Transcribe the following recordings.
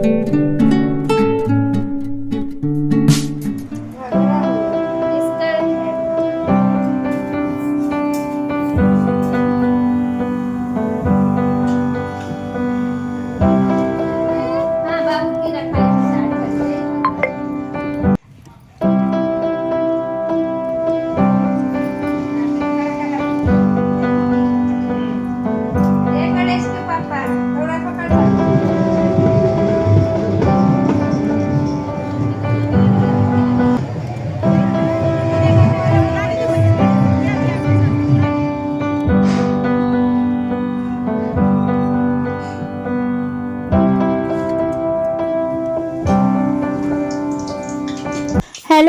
Hello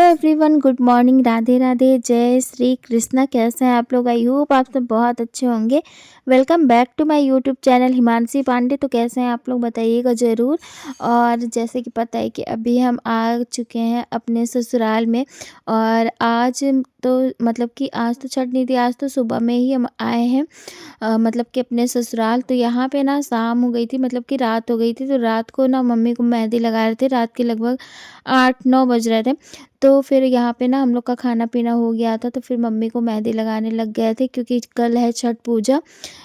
everyone, good morning, Radhe Radhe, जय श्री कृष्णा। कैसे हैं आप लोग? आई होप आप सब बहुत अच्छे होंगे। Welcome back to my YouTube channel Himanshi Pandey. तो कैसे हैं आप लोग बताइएगा ज़रूर। और जैसे कि पता है कि अभी हम आ चुके हैं अपने ससुराल में। और आज तो मतलब कि आज तो छठ नहीं थी, आज तो सुबह में ही हम आए हैं मतलब कि अपने ससुराल। तो यहाँ पे ना शाम हो गई थी, मतलब कि रात हो गई थी। तो रात को ना मम्मी को मेहंदी लगा रहे थे, रात के लगभग 8-9 बज रहे थे। तो फिर यहाँ पे ना हम लोग का खाना पीना हो गया था, तो फिर मम्मी को मेहंदी लगाने लग गए थे क्योंकि कल है छठ पूजा,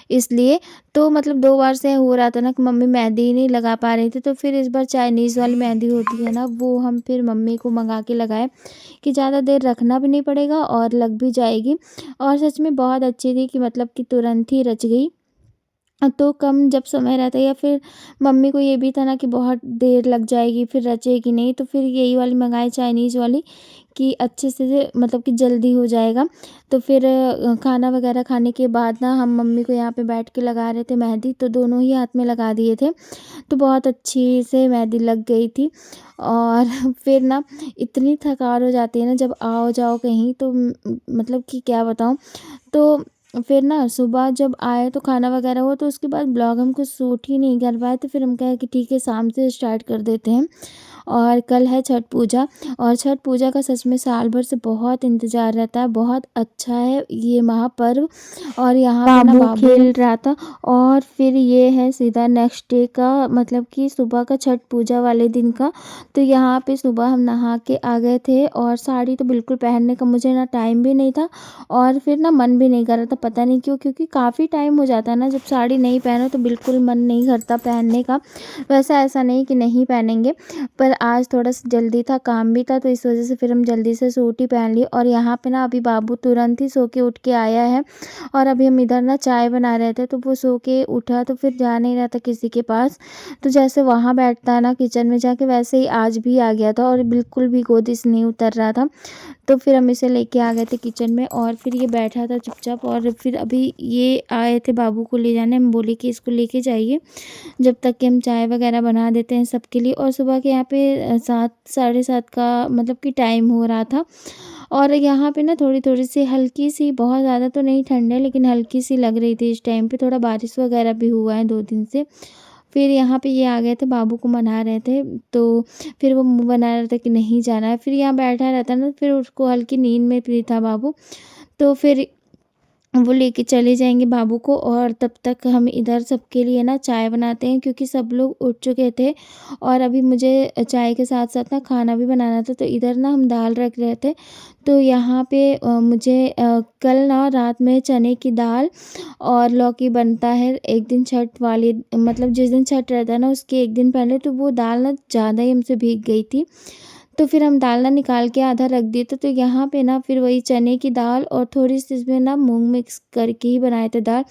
इसलिए। तो मतलब 2 बार से हो रहा था ना कि मम्मी मेहंदी ही नहीं लगा पा रही थी। तो फिर इस बार चाइनीज़ वाली मेहंदी होती है ना, वो हम फिर मम्मी को मंगा के लगाए कि ज़्यादा देर रखना भी नहीं पड़ेगा और लग भी जाएगी। और सच में बहुत अच्छी थी कि मतलब कि तुरंत ही रच गई। तो कम जब समय रहता है, या फिर मम्मी को ये भी था ना कि बहुत देर लग जाएगी फिर रचेगी नहीं, तो फिर यही वाली मंगाई चाइनीज़ वाली कि अच्छे से मतलब कि जल्दी हो जाएगा। तो फिर खाना वगैरह खाने के बाद ना हम मम्मी को यहाँ पे बैठ के लगा रहे थे मेहंदी, तो दोनों ही हाथ में लगा दिए थे। तो बहुत अच्छी से मेहंदी लग गई थी। और फिर ना इतनी थकान हो जाती है ना जब आओ जाओ कहीं, तो मतलब कि क्या बताऊँ। तो फिर ना सुबह जब आए तो खाना वगैरह हुआ, तो उसके बाद ब्लॉग हम कुछ शूट ही नहीं कर पाए। तो फिर हम कहे कि ठीक है, शाम से स्टार्ट कर देते हैं। और कल है छठ पूजा। और छठ पूजा का सच में साल भर से बहुत इंतज़ार रहता है, बहुत अच्छा है ये महापर्व। और यहाँ पे ना बाबू खेल रहा था। और फिर ये है सीधा नेक्स्ट डे का, मतलब कि सुबह का छठ पूजा वाले दिन का। तो यहाँ पे सुबह हम नहा के आ गए थे, और साड़ी तो बिल्कुल पहनने का मुझे ना टाइम भी नहीं था, और फिर ना मन भी नहीं कर रहा था, पता नहीं क्यों, क्योंकि काफ़ी टाइम हो जाता है ना जब साड़ी नहीं पहनो तो बिल्कुल मन नहीं करता पहनने का। वैसा ऐसा नहीं कि नहीं पहनेंगे, पर आज थोड़ा सा जल्दी था, काम भी था, तो इस वजह से फिर हम जल्दी से सूट ही पहन लिए। और यहाँ पे ना अभी बाबू तुरंत ही सो के उठ के आया है। और अभी हम इधर ना चाय बना रहे थे, तो वो सो के उठा तो फिर जा नहीं रहा था किसी के पास। तो जैसे वहाँ बैठता है ना किचन में जाके, वैसे ही आज भी आ गया था और बिल्कुल भी गोदी से नहीं उतर रहा था। तो फिर हम इसे लेके आ गए थे किचन में, और फिर ये बैठा था चुपचाप। और फिर अभी ये आए थे बाबू को ले जाने, हम बोले कि इसको लेके जाइए जब तक कि हम चाय वगैरह बना देते हैं सबके लिए। और सुबह के यहाँ पे 7 साढ़े 7 का मतलब कि टाइम हो रहा था। और यहाँ पे ना थोड़ी थोड़ी सी हल्की सी, बहुत ज़्यादा तो नहीं ठंड है लेकिन हल्की सी लग रही थी इस टाइम पे, थोड़ा बारिश वगैरह भी हुआ है 2 दिन से। फिर यहाँ पे ये आ गए थे, बाबू को मना रहे थे। तो फिर वो मुँह बना रहा था कि नहीं जाना है। फिर यहाँ बैठा रहता ना, फिर उसको हल्की नींद में भी था बाबू। तो फिर वो लेके चले जाएँगे बाबू को, और तब तक हम इधर सबके लिए ना चाय बनाते हैं क्योंकि सब लोग उठ चुके थे। और अभी मुझे चाय के साथ-साथ ना खाना भी बनाना था, तो इधर ना हम दाल रख रहे थे। तो यहाँ पे मुझे कल ना रात में चने की दाल और लौकी बनता है एक दिन छठ वाले, मतलब जिस दिन छठ रहता है ना उसके एक दिन पहले, तो वो दाल ना ज़्यादा ही हमसे भीग गई थी। तो फिर हम दाल ना निकाल के आधा रख दिए थे। तो यहाँ पे ना फिर वही चने की दाल और थोड़ी-सी इसमें ना मूँग मिक्स करके ही बनाए थे दाल।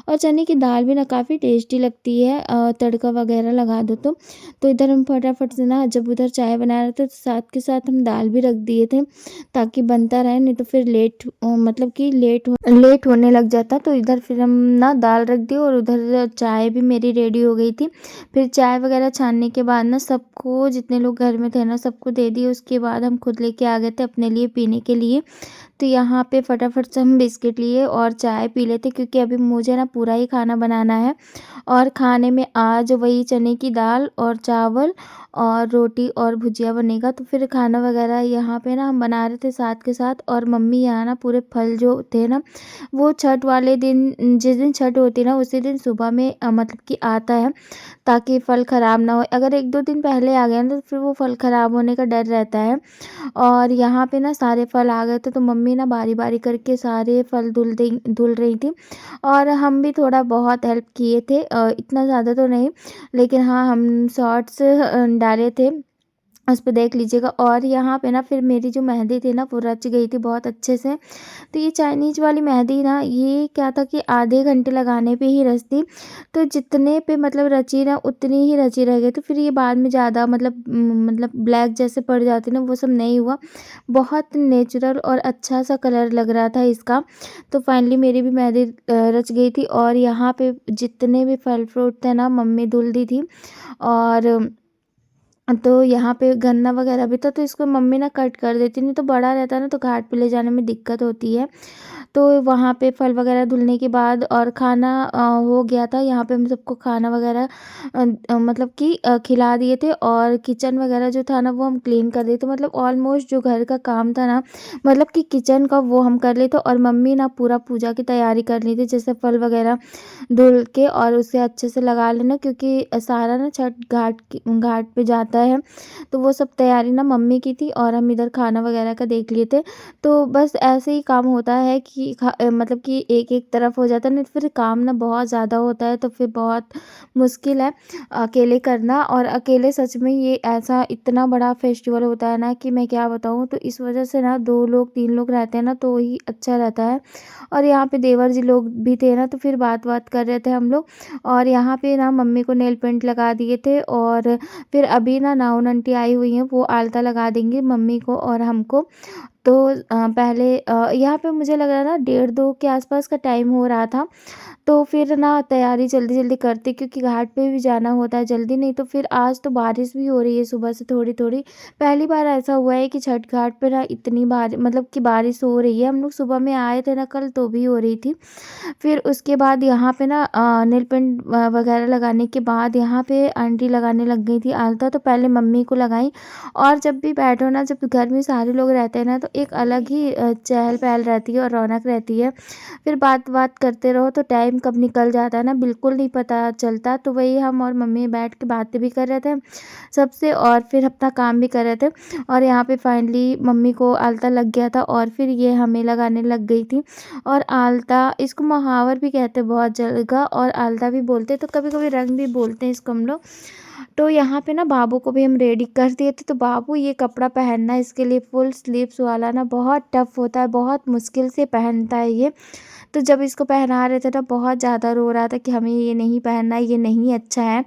और चने की दाल भी ना काफ़ी टेस्टी लगती है तड़का वगैरह लगा दो तो। तो इधर हम फटाफट से ना जब उधर चाय बना रहे थे, तो साथ के साथ हम दाल भी रख दिए थे ताकि बनता रहे, नहीं तो फिर मतलब कि लेट होने लग जाता। तो इधर फिर हम ना दाल रख दी, और उधर चाय भी मेरी रेडी हो गई थी। फिर चाय वगैरह छानने के बाद ना सबको, जितने लोग घर में थे ना सबको दे दी। उसके बाद हम खुद लेके आ गए थे अपने लिए पीने के लिए। तो यहाँ पे फटाफट से हम बिस्किट लिए और चाय पी लेते, क्योंकि अभी मुझे ना पूरा ही खाना बनाना है। और खाने में आज वही चने की दाल और चावल और रोटी और भुजिया बनेगा। तो फिर खाना वगैरह यहाँ पे ना हम बना रहे थे साथ के साथ। और मम्मी यहाँ ना पूरे फल जो थे ना, वो छठ वाले दिन, जिस दिन छठ होती है ना उसी दिन सुबह में मतलब कि आता है, ताकि फल ख़राब ना हो। अगर 1-2 दिन पहले आ गया ना तो फिर वो फल ख़राब होने का डर रहता है। और यहाँ पे ना सारे फल आ गए थे, तो मम्मी ना बारी-बारी करके सारे फल धुल रही थी। और हम भी थोड़ा बहुत हेल्प किए थे, इतना ज़्यादा तो नहीं, लेकिन हाँ हम शॉर्ट्स डाले थे, उस पे देख लीजिएगा। और यहाँ पे ना फिर मेरी जो मेहंदी थी ना वो रच गई थी बहुत अच्छे से। तो ये चाइनीज़ वाली मेहंदी ना, ये क्या था कि आधे घंटे लगाने पे ही रचती, तो जितने पे मतलब रची ना उतनी ही रची रह गई। तो फिर ये बाद में ज़्यादा मतलब ब्लैक जैसे पड़ जाती ना, वो सब नहीं हुआ। बहुत नेचुरल और अच्छा सा कलर लग रहा था इसका। तो फाइनली मेरी भी मेहंदी रच गई थी। और यहाँ पे जितने भी फल फ्रूट थे ना मम्मी धुल दी थी। और तो यहाँ पे गन्ना वगैरह भी था, तो इसको मम्मी ना कट कर देती, नहीं तो बड़ा रहता है ना तो घाट पे ले जाने में दिक्कत होती है। तो वहाँ पे फल वगैरह धुलने के बाद और खाना हो गया था। यहाँ पे हम सबको खाना वगैरह मतलब कि खिला दिए थे। और किचन वगैरह जो था ना वो हम क्लीन कर दिए। तो मतलब ऑलमोस्ट जो घर का काम था ना, मतलब कि किचन का, वो हम कर लिए थे। और मम्मी ना पूरा पूजा की तैयारी कर ली थी, जैसे फल वगैरह धुल के और उसे अच्छे से लगा लेना, क्योंकि सारा ना छठ घाट पे जाता है। तो वो सब तैयारी ना मम्मी की थी और हम इधर खाना वगैरह का देख लिए थे। तो बस ऐसे ही काम होता है कि मतलब कि एक-एक तरफ हो जाता है, नहीं तो फिर काम ना बहुत ज़्यादा होता है, तो फिर बहुत मुश्किल है अकेले करना। और अकेले सच में ये ऐसा इतना बड़ा फेस्टिवल होता है ना कि मैं क्या बताऊँ। तो इस वजह से ना 2 लोग 3 लोग रहते हैं ना तो ही अच्छा रहता है। और यहाँ पे देवर जी लोग भी थे ना, तो फिर बात-वात कर रहे थे हम लोग। और यहाँ पे ना मम्मी को नेल पेंट लगा दिए थे। और फिर अभी ना नाउन आंटी आई हुई हैं, वो आलता लगा देंगी मम्मी को और हमको। तो पहले यहाँ पे मुझे लग रहा है ना 1:30-2 के आसपास का टाइम हो रहा था। तो फिर ना तैयारी जल्दी-जल्दी करते, क्योंकि घाट पे भी जाना होता है जल्दी, नहीं तो फिर आज तो बारिश भी हो रही है सुबह से थोड़ी-थोड़ी। पहली बार ऐसा हुआ है कि छठ घाट पे ना इतनी मतलब कि बारिश हो रही है। हम लोग सुबह में आए थे ना कल, तो भी हो रही थी। फिर उसके बाद यहाँ पे ना नेल पेंट वगैरह लगाने के बाद यहाँ पे आंटी लगाने लग गई थी आलता। तो पहले मम्मी को लगाई। और जब भी बैठो ना, जब घर में सारे लोग रहते हैं ना, तो एक अलग ही चहल-पहल रहती है और रौनक रहती है। फिर बात-वात करते रहो तो टाइम कब निकल जाता है ना बिल्कुल नहीं पता चलता। तो वही हम और मम्मी बैठ के बातें भी कर रहे थे सबसे, और फिर अपना काम भी कर रहे थे। और यहाँ पे फाइनली मम्मी को आलता लग गया था और फिर ये हमें लगाने लग गई थी। और आलता, इसको महावर भी कहते हैं बहुत जगह, और आलता भी बोलते हैं, तो कभी-कभी रंग भी बोलते हैं इसको हम लोग। तो यहाँ पे ना बाबू को भी हम रेडी कर दिए थे। तो बाबू ये कपड़ा पहनना इसके लिए फुल स्लीव्स वाला ना बहुत टफ होता है, बहुत मुश्किल से पहनता है ये। तो जब इसको पहना रहे थे ना बहुत ज़्यादा रो रहा था कि हमें ये नहीं पहनना है, ये नहीं अच्छा है।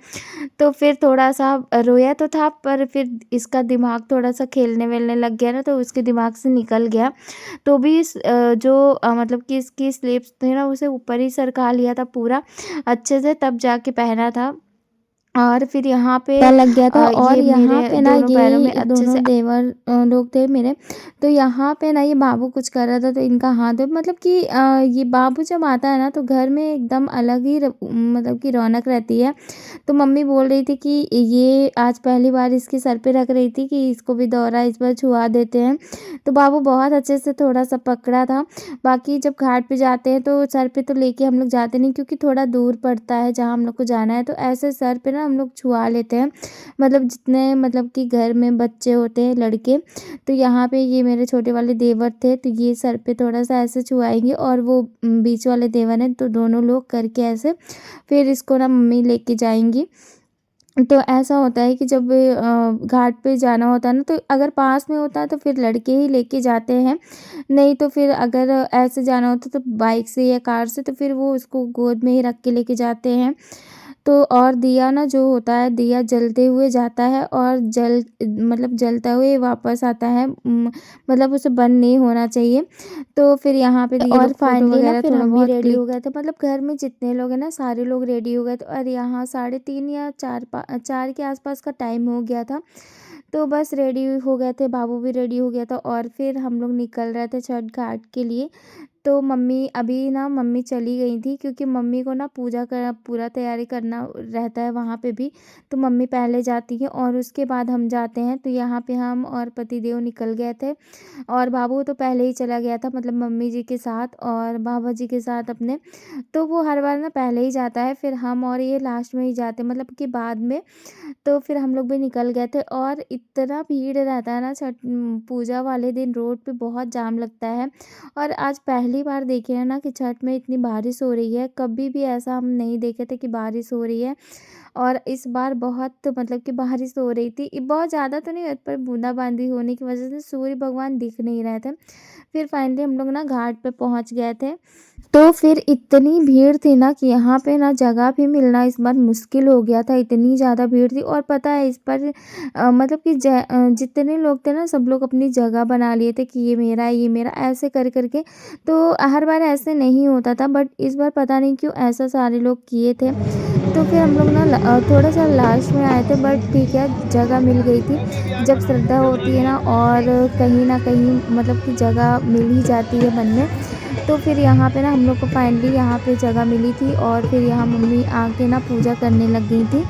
तो फिर थोड़ा-सा रोया तो था, पर फिर इसका दिमाग थोड़ा-सा खेलने-वेलने लग गया ना, तो उसके दिमाग से निकल गया। तो भी जो मतलब कि इसकी स्लीव्स थे ना उसे ऊपर ही सरका लिया था पूरा अच्छे से, तब जाके पहना था। और फिर यहाँ पे लग गया था। और ये यहाँ मेरे पे ना दोनों पैरों में ये अच्छे दोनों से देवर लोग थे मेरे। तो यहाँ पे ना ये बाबू कुछ कर रहा था, तो इनका हाथ मतलब कि ये बाबू जब आता है ना तो घर में एकदम अलग ही मतलब कि रौनक रहती है। तो मम्मी बोल रही थी कि ये आज पहली बार इसके सर पे रख रही थी कि इसको भी दौरा इस बार छुआ देते हैं। तो बाबू बहुत अच्छे से थोड़ा सा पकड़ा था। बाकी जब घाट पे जाते हैं तो सर पे तो लेके हम लोग जाते नहीं, क्योंकि थोड़ा दूर पड़ता है जहाँ हम लोग को जाना है। तो ऐसे सर पे ना हम लोग छुआ लेते हैं, मतलब जितने मतलब कि घर में बच्चे होते हैं लड़के। तो यहाँ पे ये मेरे छोटे वाले देवर थे, तो ये सर पे थोड़ा सा ऐसे छुआएंगे, और वो बीच वाले देवर हैं, तो दोनों लोग करके ऐसे फिर इसको ना मम्मी लेके जाएंगी। तो ऐसा होता है कि जब घाट पे जाना होता है ना, तो अगर पास में होता है तो फिर लड़के ही लेके जाते हैं, नहीं तो फिर अगर ऐसे जाना होता है तो बाइक से या कार से, तो फिर वो उसको गोद में ही रख के लेके जाते हैं। तो और दिया ना जो होता है, दिया जलते हुए जाता है और मतलब जलता हुए वापस आता है। मतलब उसे बंद नहीं होना चाहिए। तो फिर यहाँ पे ये और लोग फ़ोटो फाइनली ना वगैरह फिर थोड़ा हम भी बहुत रेडी हो क्लिक। गए थे, मतलब घर में जितने लोग हैं ना सारे लोग रेडी हो गए थे। और यहाँ 3:30 या 4 के आसपास का टाइम हो गया था। तो बस रेडी हो गए थे, बाबू भी रेडी हो गया था और फिर हम लोग निकल रहे थे छठ घाट के लिए। तो मम्मी चली गई थी क्योंकि मम्मी को ना पूजा का पूरा तैयारी करना रहता है वहाँ पे भी, तो मम्मी पहले जाती है और उसके बाद हम जाते हैं। तो यहाँ पे हम और पतिदेव निकल गए थे और बाबू तो पहले ही चला गया था, मतलब मम्मी जी के साथ और बाबा जी के साथ अपने। तो वो हर बार ना पहले ही जाता है, फिर हम और ये लास्ट में ही जाते हैं, मतलब कि बाद में। तो फिर हम लोग भी निकल गए थे और इतना भीड़ रहता है ना छठ पूजा वाले दिन, रोड पे बहुत जाम लगता है। और आज पहली बार देखे हैं ना कि छठ में इतनी बारिश हो रही है, कभी भी ऐसा हम नहीं देखे थे कि बारिश हो रही है। और इस बार बहुत मतलब कि बारिश हो रही थी, बहुत ज़्यादा तो नहीं, पर बूंदाबांदी होने की वजह से सूर्य भगवान दिख नहीं रहे थे। फिर फाइनली हम लोग ना घाट पे पहुंच गए थे। तो फिर इतनी भीड़ थी ना कि यहाँ पे ना जगह भी मिलना इस बार मुश्किल हो गया था, इतनी ज़्यादा भीड़ थी। और पता है इस पर मतलब कि जितने लोग थे ना सब लोग अपनी जगह बना लिए थे कि ये मेरा है, ये मेरा, ऐसे कर करके। तो हर बार ऐसे नहीं होता था, बट इस बार पता नहीं क्यों ऐसा सारे लोग किए थे। तो फिर हम लोग ना थोड़ा सा लास्ट में आए थे, बट ठीक है जगह मिल गई थी। जब श्रद्धा होती है ना कहीं मतलब कि जगह मिल ही जाती है मन में। तो फिर यहाँ पे ना हम लोग को फाइनली यहाँ पे जगह मिली थी और फिर यहाँ मम्मी आके ना पूजा करने लग गई थी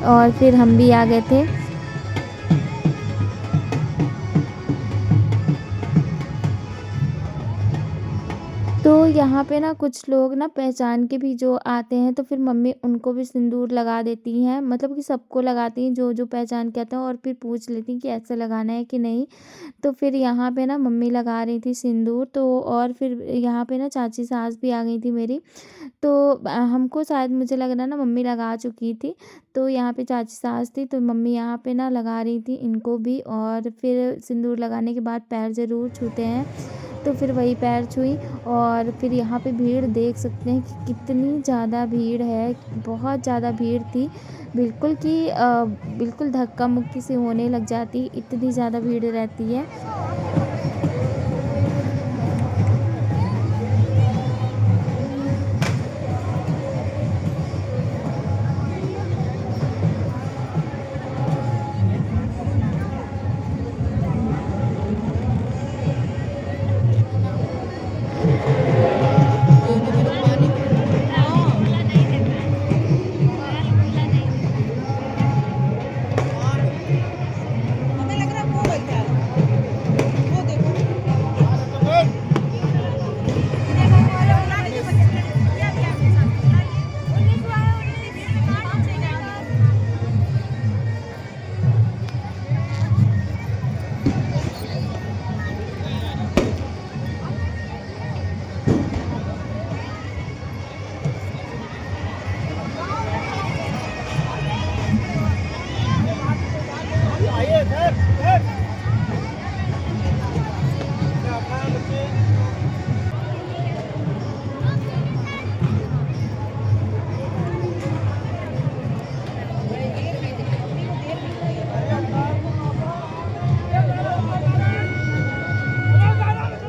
और फिर हम भी आ गए थे। तो यहाँ पे ना कुछ लोग ना पहचान के भी जो आते हैं, तो फिर मम्मी उनको भी सिंदूर लगा देती हैं, मतलब कि सबको लगाती हैं जो पहचान के आते हैं, और फिर पूछ लेती हैं कि ऐसा लगाना है कि नहीं। तो फिर यहाँ पे ना मम्मी लगा रही थी सिंदूर, तो और फिर यहाँ पे ना चाची सास भी आ गई थी मेरी। तो हमको शायद मुझे लग रहा है ना मम्मी लगा चुकी थी। तो यहाँ पे चाची सास थी, तो मम्मी यहाँ पे ना लगा रही थी इनको भी, और फिर सिंदूर लगाने के बाद पैर ज़रूर छूते हैं। तो फिर वही पैर छुई। और फिर यहाँ पे भीड़ देख सकते हैं कि कितनी ज़्यादा भीड़ है, बहुत ज़्यादा भीड़ थी। बिल्कुल धक्का मुक्की से होने लग जाती, इतनी ज़्यादा भीड़ रहती है। हमें लग रहा है वो बैठा है वो देखो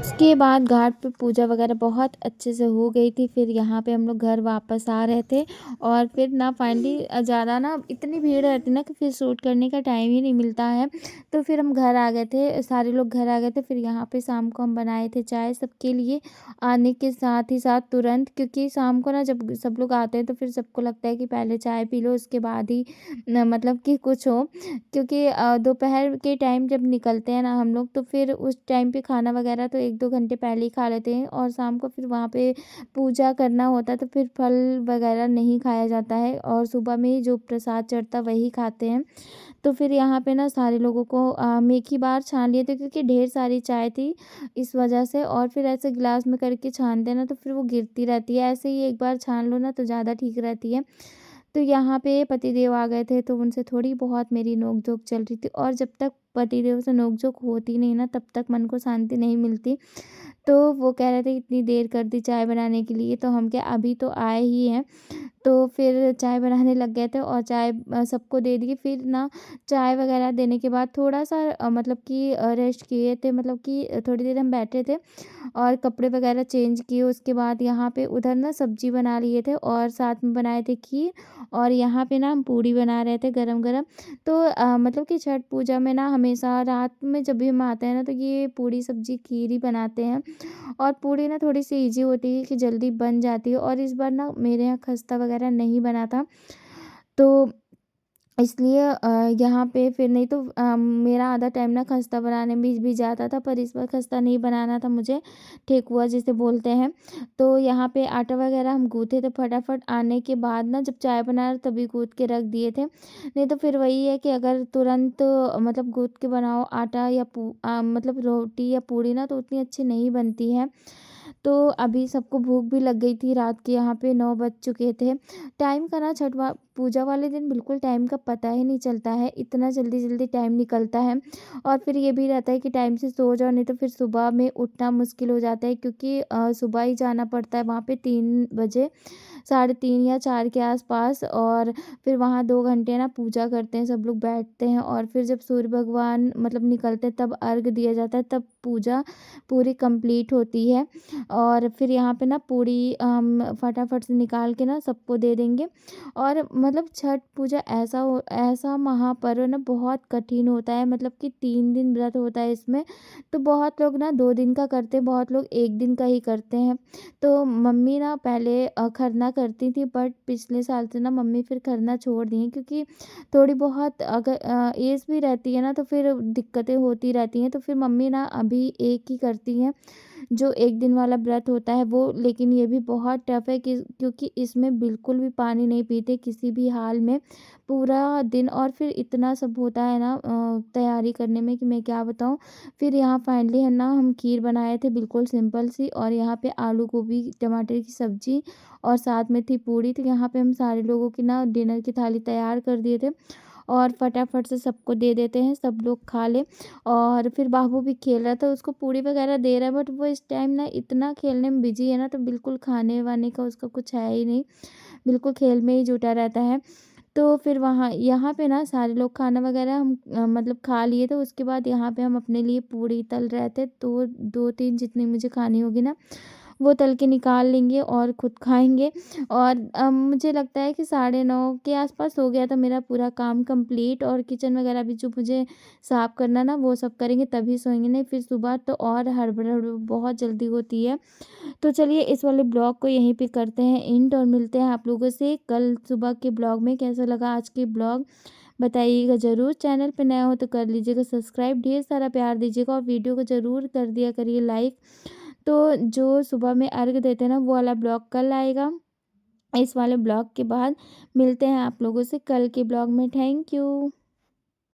उसके बाद घाट पे पूजा वगैरह बहुत अच्छे से हो गई थी। फिर यहाँ पे हम लोग घर वापस आ रहे थे और फिर ना फाइनली ज़्यादा ना इतनी भीड़ रहती ना कि फिर शूट करने का टाइम ही नहीं मिलता है। तो फिर हम घर आ गए थे, सारे लोग घर आ गए थे। फिर यहाँ पे शाम को हम बनाए थे चाय सबके लिए, आने के साथ ही साथ तुरंत, क्योंकि शाम को ना जब सब लोग आते हैं तो फिर सबको लगता है कि पहले चाय पी लो उसके बाद ही मतलब कि कुछ हो। क्योंकि दोपहर के टाइम जब निकलते हैं ना हम लोग, तो फिर उस टाइम पे खाना वगैरह तो 1-2 घंटे पहले ही खा लेते हैं, और शाम को फिर वहाँ पे पूजा करना होता है तो फिर फल वगैरह नहीं खाया जाता है, और सुबह में ही जो प्रसाद चढ़ता वही खाते हैं। तो फिर यहाँ पे ना सारे लोगों को हम एक ही बार छान लिए थे, क्योंकि ढेर सारी चाय थी इस वजह से। और फिर ऐसे गिलास में करके छानते हैं ना तो फिर वो गिरती रहती है, ऐसे ही एक बार छान लो ना तो ज़्यादा ठीक रहती है। तो यहाँ पे पतिदेव आ गए थे, तो उनसे थोड़ी बहुत मेरी नोक-झोंक चल रही थी, और जब तक पतिदेव से नोक-झोंक होती नहीं ना तब तक मन को शांति नहीं मिलती। तो वो कह रहे थे इतनी देर कर दी चाय बनाने के लिए, तो हम क्या अभी तो आए ही हैं। तो फिर चाय बनाने लग गए थे और चाय सबको दे दी। फिर ना चाय वग़ैरह देने के बाद थोड़ा-सा मतलब कि रेस्ट किए थे, मतलब कि थोड़ी देर हम बैठे थे और कपड़े वग़ैरह चेंज किए। उसके बाद यहाँ पे उधर ना सब्ज़ी बना लिए थे और साथ में बनाए थे खीर, और यहाँ पे ना हम पूड़ी बना रहे थे गरम-गरम। तो मतलब कि छठ पूजा में ना हमेशा रात में जब भी हम आते हैं ना, तो ये पूड़ी सब्ज़ी खीर ही बनाते हैं। और पूड़ी ना थोड़ी-सी ईज़ी होती है कि जल्दी बन जाती है, और इस बार ना मेरे यहाँ खस्ता वग़ैरह नहीं बना था। तो इसलिए यहाँ पे फिर नहीं तो मेरा आधा टाइम ना खस्ता बनाने में भी जाता था, पर इस बार खस्ता नहीं बनाना था मुझे, ठेकुआ जिसे बोलते हैं। तो यहाँ पे आटा वग़ैरह हम गूँथे थे फटाफट, आने के बाद ना जब चाय बना रहे तभी गूँथ के रख दिए थे। नहीं तो फिर वही है कि अगर तुरंत मतलब गूँथ के बनाओ आटा या मतलब रोटी या पूड़ी ना, तो उतनी अच्छी नहीं बनती है। तो अभी सबको भूख भी लग गई थी, रात के यहाँ पे 9 बज चुके थे। टाइम का ना छठ वा पूजा वाले दिन बिल्कुल टाइम का पता ही नहीं चलता है, इतना जल्दी-जल्दी टाइम निकलता है। और फिर ये भी रहता है कि टाइम से सो जाओ, नहीं तो फिर सुबह में उठना मुश्किल हो जाता है, क्योंकि सुबह ही जाना पड़ता है वहाँ पे 3 बजे, साढ़े 3 या 4 के आस-पास, और फिर वहाँ 2 घंटे ना पूजा करते हैं, सब लोग बैठते हैं, और फिर जब सूर्य भगवान मतलब निकलते हैं तब अर्घ दिया जाता है, तब पूजा पूरी कंप्लीट होती है। और फिर यहाँ पे ना पूड़ी हम फटाफट से निकाल के ना सबको दे देंगे। और मतलब छठ पूजा ऐसा महापर्व ना बहुत कठिन होता है, मतलब कि 3 दिन व्रत होता है इसमें। तो बहुत लोग ना 2 दिन का करते हैं, बहुत लोग 1 दिन का ही करते हैं। तो मम्मी ना पहले खरना करती थी, बट पिछले साल से ना मम्मी फिर खरना छोड़ दी हैं, क्योंकि थोड़ी बहुत अगर एज भी रहती है ना, तो फिर दिक्कतें होती रहती हैं। तो फिर मम्मी ना अभी एक ही करती हैं, जो 1 दिन वाला व्रत होता है वो। लेकिन ये भी बहुत टफ है कि क्योंकि इसमें बिल्कुल भी पानी नहीं पीते किसी भी हाल में, पूरा दिन। और फिर इतना सब होता है ना तैयारी करने में कि मैं क्या बताऊँ। फिर यहाँ फाइनली है ना हम खीर बनाए थे बिल्कुल सिंपल सी, और यहाँ पे आलू गोभी टमाटर की सब्ज़ी, और साथ में थी पूड़ी। तो यहाँ पे हम सारे लोगों की ना डिनर की थाली तैयार कर दिए थे, और फटाफट से सबको दे देते हैं, सब लोग खा लें। और फिर बाबू भी खेल रहा था, उसको पूड़ी वगैरह दे रहा है, बट वो इस टाइम ना इतना खेलने में बिजी है ना, तो बिल्कुल खाने-वाने का उसका कुछ है ही नहीं, बिल्कुल खेल में ही जुटा रहता है। तो फिर वहाँ यहाँ पे ना सारे लोग खाना वगैरह हम मतलब खा लिए थे। उसके बाद यहाँ पे हम अपने लिए पूड़ी तल रहे थे, तो 2-3 जितनी मुझे खानी होगी ना, वो तल के निकाल लेंगे और खुद खाएँगे। और मुझे लगता है कि साढ़े 9 के आस-पास हो गया था मेरा पूरा काम कंप्लीट, और किचन वगैरह भी जो मुझे साफ़ करना ना, वो सब करेंगे तभी सोएँगे, नहीं फिर सुबह तो और हड़बड़ बहुत जल्दी होती है। तो चलिए इस वाले ब्लॉग को यहीं पे करते हैं एंड, और मिलते हैं आप लोगों से कल सुबह के ब्लॉग में। कैसा लगा आज के ब्लॉग बताइएगा ज़रूर। चैनल पे नया हो तो कर लीजिएगा सब्सक्राइब, ढेर सारा प्यार दीजिएगा, और वीडियो को ज़रूर कर दिया करिए लाइक। तो जो सुबह में अर्घ देते हैं ना, वो वाला ब्लॉग कल आएगा। इस वाले ब्लॉग के बाद मिलते हैं आप लोगों से कल के ब्लॉग में। Thank you.